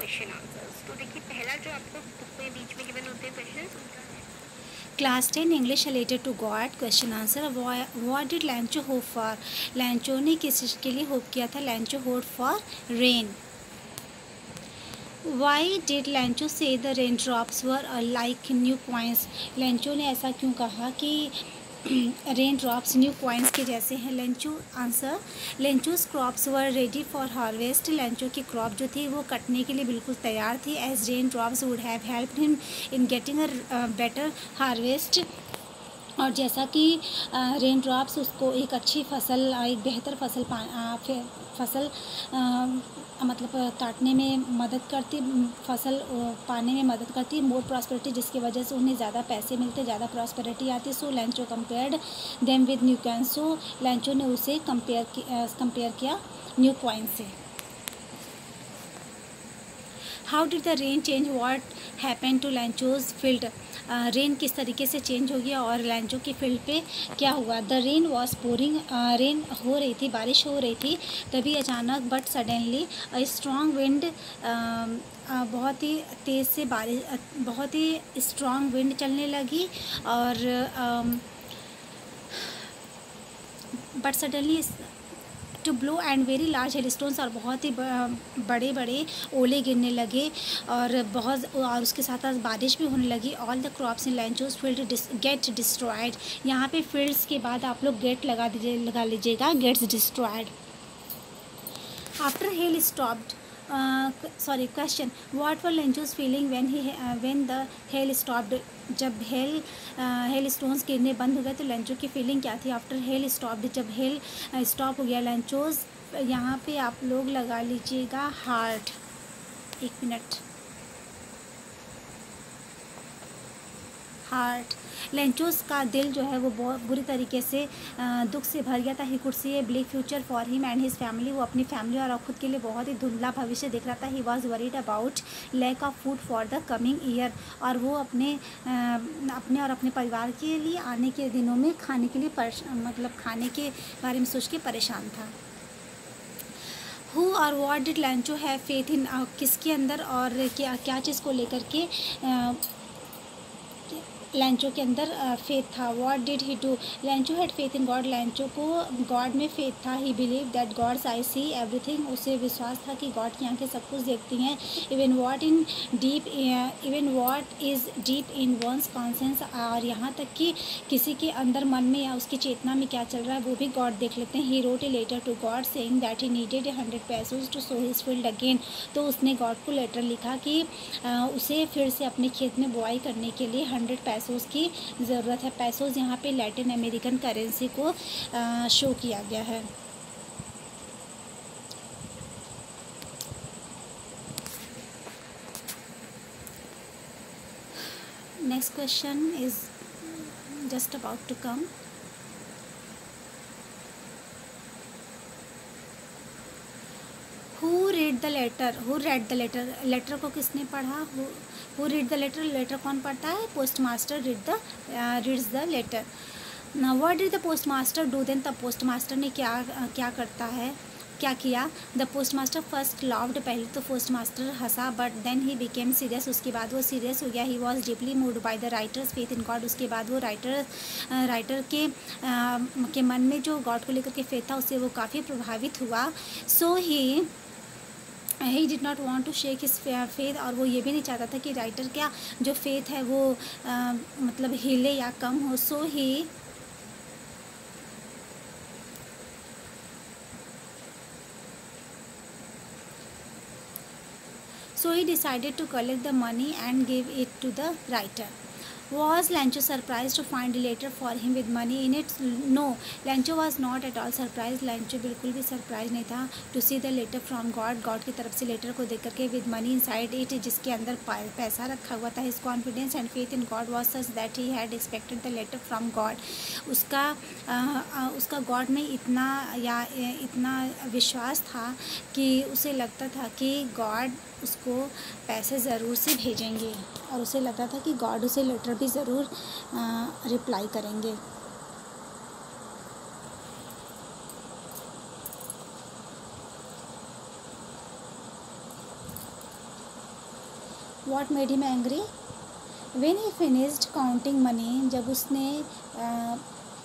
Question answers. तो देखिए पहला जो आपको बुक में बीच में गिवन होते हैं क्वेश्चन उनका है class 10 English related to God. Question answer, what did Lencho hope for. Lencho ने किस चीज़ के लिए होप किया था? Lencho hope for rain. Why did Lencho say the rain drops were like new coins. Lencho ने ऐसा क्यों कहा कि रेन ड्रॉप्स न्यू कॉइन्स के जैसे हैं? Lencho answer, Lencho's crops were ready for harvest. Lencho की क्रॉप जो थी वो कटने के लिए बिल्कुल तैयार थी। As rain drops would have helped him in getting a better harvest. और जैसा कि रेन ड्रॉप्स उसको एक अच्छी फसल, एक बेहतर फसल फसल मतलब काटने में मदद करती, फसल पाने में मदद करती। मोर प्रॉस्पेरिटी, जिसकी वजह से उन्हें ज़्यादा पैसे मिलते, ज़्यादा प्रॉस्पेरिटी आती। So Lencho compared them with new coin. So Lencho ने उसे कंपेयर किया न्यू कॉइन से। How did the rain change what happen to Lencho's field. Rain किस तरीके से चेंज हो गया और लैंचो की फील्ड पे क्या हुआ? The rain was pouring, rain हो रही थी, बारिश हो रही थी। तभी अचानक but suddenly a strong wind, बहुत ही तेज़ से बारिश, बहुत ही स्ट्रॉन्ग विंड चलने लगी। और but suddenly to blow and very large hail stones, और बहुत ही बड़े बड़े ओले गिरने लगे। और उसके साथ साथ बारिश भी होने लगी। All the crops in Lencho's field get destroyed. यहाँ पे फील्ड्स के बाद आप लोग गेट लगा लीजिएगा, gets destroyed. After hail stopped, sorry question, what were Lencho's feeling when the hail stopped. जब हेल स्टोन्स गिरने बंद हो गए तो लेंचो की फीलिंग क्या थी? आफ्टर हेल स्टॉप्ड, जब हेल स्टॉप हो गया। लेंचोज यहाँ पे आप लोग लगा लीजिएगा हार्ट। एक मिनट, हार्ट। लेंचोस का दिल जो है वो बहुत बुरी तरीके से दुख से भर गया था। He could see A black future for him and his family. वो अपनी फैमिली और खुद के लिए बहुत ही धुंधला भविष्य देख रहा था। He was worried about lack of food for the coming year. और वो अपने और अपने परिवार के लिए आने के दिनों में खाने के लिए मतलब खाने के बारे में सोच के परेशान था। हु और what did लैंचो have faith in, किसके अंदर और क्या चीज़ को लेकर के लैंचो के अंदर फेथ था? What did he do. Lencho had faith in God. Lencho को गॉड में फेथ था। He believe that God's eye see everything. उसे विश्वास था कि गॉड की आंखें सब कुछ देखती हैं। Even what is deep in one's conscience. और यहाँ तक कि किसी के अंदर मन में या उसकी चेतना में क्या चल रहा है वो भी गॉड देख लेते हैं। He wrote a letter to God saying that he needed 100 pesos to sow his field again. तो उसने गॉड को लेटर लिखा कि उसे फिर से अपने खेत में बुआई करने के लिए 100 पैसोज़ की ज़रूरत है। पैसोज़ यहाँ पे लैटिन अमेरिकन करेंसी को शो किया गया है। Next question is just about to come. Who read the letter. Who read the letter. Letter को किसने पढ़ा? Who read the letter. Letter कौन पढ़ता है? Post master reads the letter. What did the post master do then. तब post master ने क्या करता है, क्या किया? The post master first laughed. पहले तो post master Hansa, but then he became serious. उसके बाद वो सीरियस हो गया। He was deeply moved by the writer's faith in God. उसके बाद वो राइटर के मन में जो गॉड को लेकर के फेथ था उससे वो काफ़ी प्रभावित हुआ। So he did not want to shake his faith. और वो ये भी नहीं चाहता था कि राइटर क्या जो फेथ है वो मतलब हिले या कम हो। So he decided to collect the money and give it to the writer. Was Lancho surprised to find a letter for him with money in it? No, Lancho was not at all surprised. Lancho बिल्कुल भी surprise नहीं था to see the letter from God. God की तरफ से letter को देख करके with money inside it, जिसके अंदर पैसा रखा हुआ था. His confidence and faith in God was such that he had expected the letter from God. उसका गॉड में इतना विश्वास था कि उसे लगता था कि गॉड उसको पैसे ज़रूर से भेजेंगे, और उसे लगता था कि गॉड उसे लेटर भी ज़रूर रिप्लाई करेंगे. What made him angry? When he finished counting money, जब उसने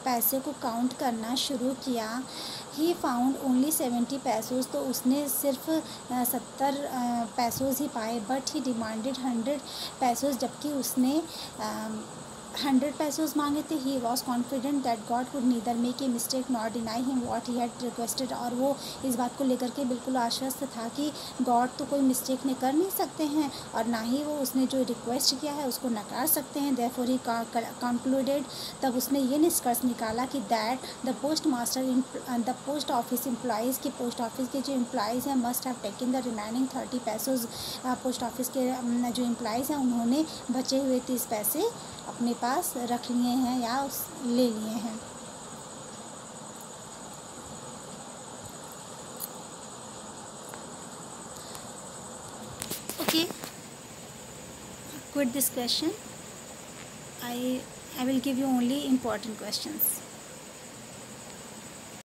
पैसे को काउंट करना शुरू किया, ही फाउंड ओनली 70 पैसोज़, तो उसने सिर्फ 70 पैसोज़ ही पाए. बट ही डिमांडेड 100 पैसोज़, जबकि उसने 100 पैसोज़ मांगे थे. He was confident that God could neither make a mistake not deny him what he had requested, और वो इस बात को लेकर के बिल्कुल आश्वस्त था कि गॉड तो कोई मिस्टेक नहीं कर नहीं सकते हैं, और ना ही वो उसने जो रिक्वेस्ट किया है उसको नकार सकते हैं. देयरफॉर ही कंक्लूडेड, तब उसने ये निष्कर्ष निकाला कि that the post master the post office employees, की पोस्ट ऑफिस के जो एम्प्लॉयज़ हैं must have taken the remaining 30 pesos. Post office के जो एम्प्लॉयज़ हैं उन्होंने बचे हुए 30 पैसे अपने पास रख लिए हैं या ले लिए हैं. Okay, quit this question. I will give you only important questions.